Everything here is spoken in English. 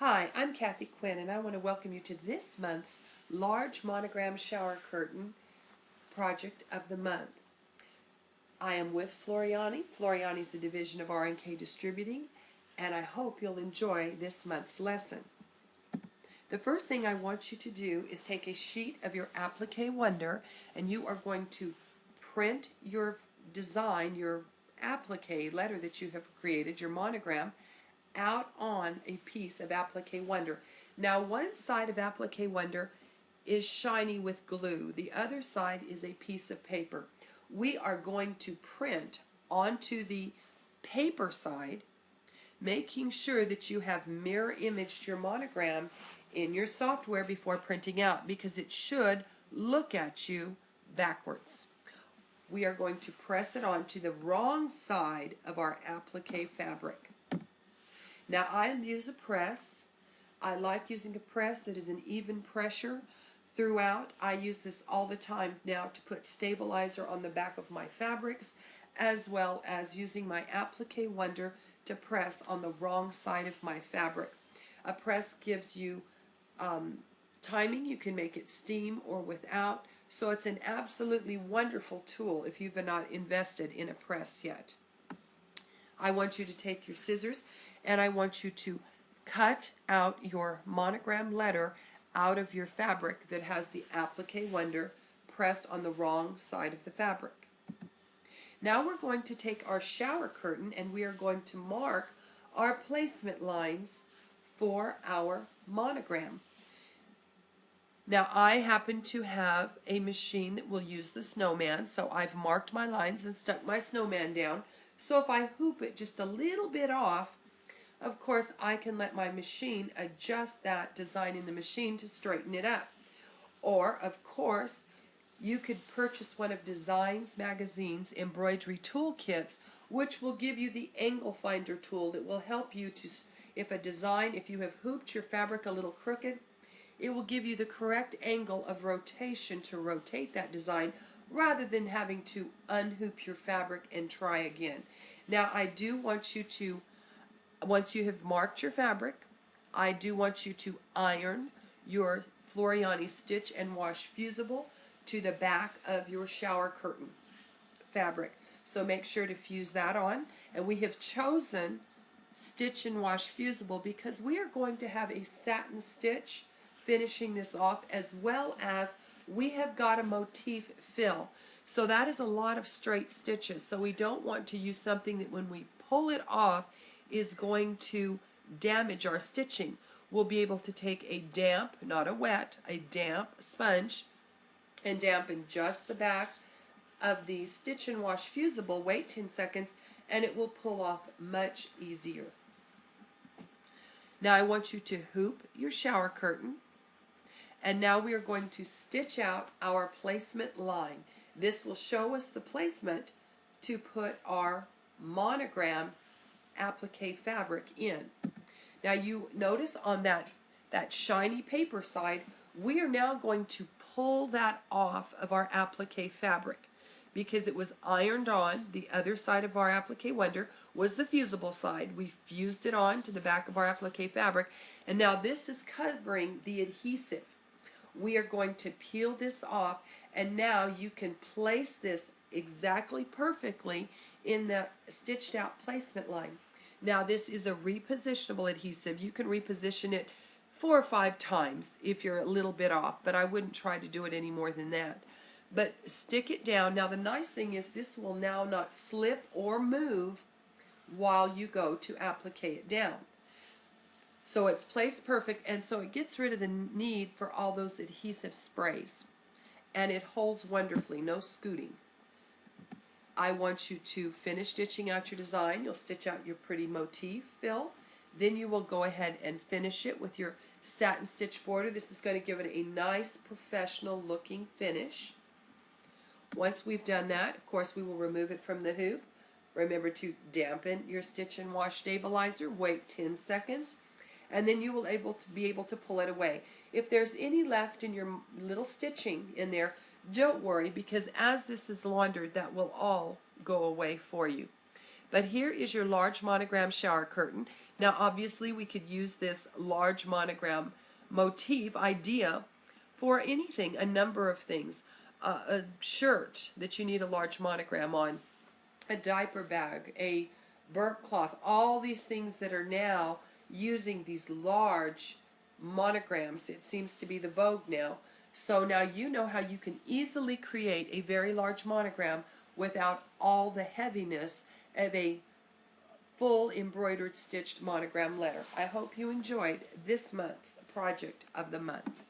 Hi, I'm Kathy Quinn, and I want to welcome you to this month's large monogram shower curtain project of the month. I am with Floriani. Floriani is a division of R&K Distributing, and I hope you'll enjoy this month's lesson. The first thing I want you to do is take a sheet of your applique wonder, and you are going to print your design, your applique letter that you have created, your monogram, out on a piece of applique wonder. Now, one side of applique wonder is shiny with glue. The other side is a piece of paper. We are going to print onto the paper side, making sure that you have mirror imaged your monogram in your software before printing out, because it should look at you backwards. We are going to press it onto the wrong side of our applique fabric. Now, I use a press. I like using a press. It is an even pressure throughout. I use this all the time now to put stabilizer on the back of my fabrics, as well as using my applique wonder to press on the wrong side of my fabric. A press gives you timing. You can make it steam or without. So it's an absolutely wonderful tool if you've not invested in a press yet. I want you to take your scissors and I want you to cut out your monogram letter out of your fabric that has the applique wonder pressed on the wrong side of the fabric. Now we're going to take our shower curtain and we are going to mark our placement lines for our monogram. Now, I happen to have a machine that will use the snowman, so I've marked my lines and stuck my snowman down. So if I hoop it just a little bit off, of course, I can let my machine adjust that design in the machine to straighten it up. Or, of course, you could purchase one of Designs Magazine's embroidery toolkits, which will give you the angle finder tool that will help you to, if you have hooped your fabric a little crooked, it will give you the correct angle of rotation to rotate that design rather than having to unhoop your fabric and try again. Now, I do want you to, once you have marked your fabric, I do want you to iron your Floriani Stitch and Wash Fusible to the back of your shower curtain fabric. So make sure to fuse that on. And we have chosen Stitch and Wash Fusible because we are going to have a satin stitch finishing this off, as well as we have got a motif fill. So that is a lot of straight stitches. So we don't want to use something that when we pull it off is going to damage our stitching. We'll be able to take a damp, not a wet, a damp sponge and dampen just the back of the Stitch and Wash Fusible, wait 10 seconds, and it will pull off much easier. Now I want you to hoop your shower curtain, and now we are going to stitch out our placement line. This will show us the placement to put our monogram applique fabric in. Now you notice on that shiny paper side, we are now going to pull that off of our applique fabric because it was ironed on. The other side of our applique wonder was the fusible side. We fused it on to the back of our applique fabric, and now this is covering the adhesive. We are going to peel this off, and now you can place this exactly perfectly in the stitched out placement line. Now this is a repositionable adhesive. You can reposition it 4 or 5 times if you're a little bit off, but I wouldn't try to do it any more than that. But stick it down. Now the nice thing is this will now not slip or move while you go to applique it down. So it's placed perfect, and so it gets rid of the need for all those adhesive sprays. And it holds wonderfully, no scooting. I want you to finish stitching out your design. You'll stitch out your pretty motif fill. Then you will go ahead and finish it with your satin stitch border. This is going to give it a nice professional looking finish. Once we've done that, of course, we will remove it from the hoop. Remember to dampen your Stitch and Wash stabilizer. Wait 10 seconds. And then you will be able to pull it away. If there's any left in your little stitching in there, don't worry, because as this is laundered, that will all go away for you. But here is your large monogram shower curtain. Now obviously we could use this large monogram motif idea for anything, a number of things. A shirt that you need a large monogram on, a diaper bag, a burnt cloth, all these things that are now using these large monograms. It seems to be the vogue now. So now you know how you can easily create a very large monogram without all the heaviness of a full embroidered stitched monogram letter. I hope you enjoyed this month's project of the month.